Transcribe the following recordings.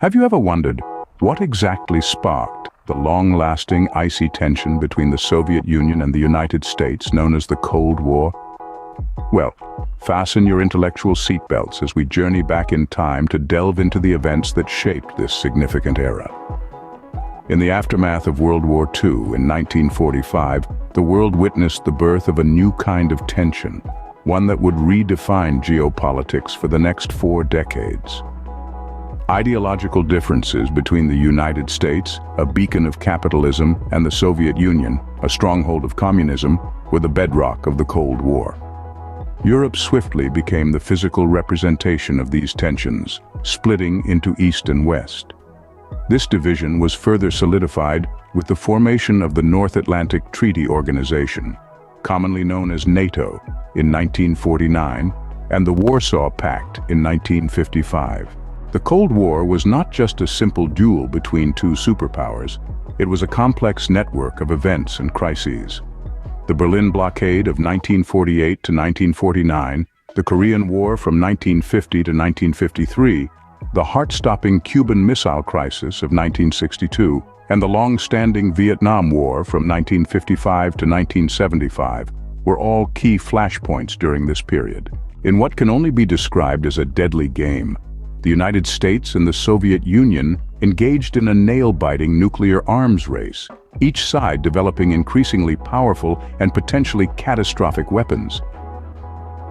Have you ever wondered what exactly sparked the long-lasting icy tension between the Soviet Union and the United States known as the Cold War? Well, fasten your intellectual seatbelts as we journey back in time to delve into the events that shaped this significant era. In the aftermath of World War II in 1945, the world witnessed the birth of a new kind of tension, one that would redefine geopolitics for the next 4 decades. Ideological differences between the United States, a beacon of capitalism, and the Soviet Union, a stronghold of communism, were the bedrock of the Cold War. Europe swiftly became the physical representation of these tensions, splitting into East and West. This division was further solidified with the formation of the North Atlantic Treaty Organization, commonly known as NATO, in 1949, and the Warsaw Pact in 1955. The Cold War was not just a simple duel between two superpowers, it was a complex network of events and crises. The Berlin Blockade of 1948 to 1949, the Korean War from 1950 to 1953, the heart-stopping Cuban Missile Crisis of 1962, and the long-standing Vietnam War from 1955 to 1975 were all key flashpoints during this period. In what can only be described as a deadly game, the United States and the Soviet Union engaged in a nail-biting nuclear arms race, each side developing increasingly powerful and potentially catastrophic weapons.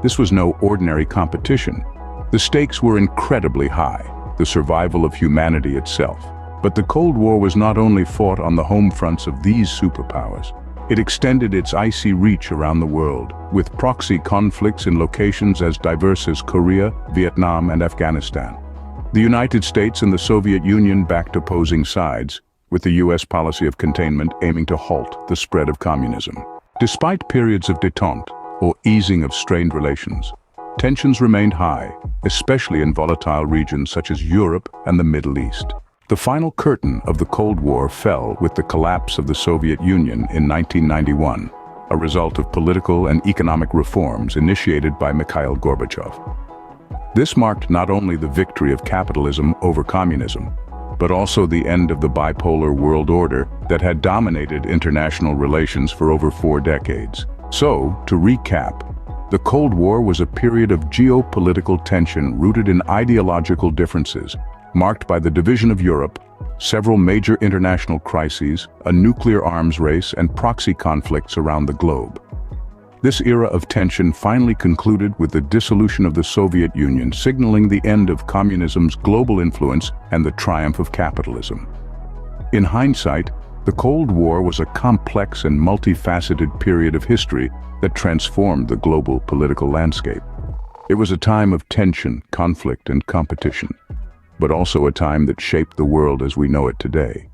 This was no ordinary competition. The stakes were incredibly high, the survival of humanity itself. But the Cold War was not only fought on the home fronts of these superpowers. It extended its icy reach around the world, with proxy conflicts in locations as diverse as Korea, Vietnam, and Afghanistan. The United States and the Soviet Union backed opposing sides, with the US policy of containment aiming to halt the spread of communism. Despite periods of détente, or easing of strained relations, tensions remained high, especially in volatile regions such as Europe and the Middle East. The final curtain of the Cold War fell with the collapse of the Soviet Union in 1991, a result of political and economic reforms initiated by Mikhail Gorbachev. This marked not only the victory of capitalism over communism, but also the end of the bipolar world order that had dominated international relations for over 4 decades. So, to recap, the Cold War was a period of geopolitical tension rooted in ideological differences, marked by the division of Europe, several major international crises, a nuclear arms race, and proxy conflicts around the globe. This era of tension finally concluded with the dissolution of the Soviet Union, signaling the end of communism's global influence and the triumph of capitalism. In hindsight, the Cold War was a complex and multifaceted period of history that transformed the global political landscape. It was a time of tension, conflict, and competition, but also a time that shaped the world as we know it today.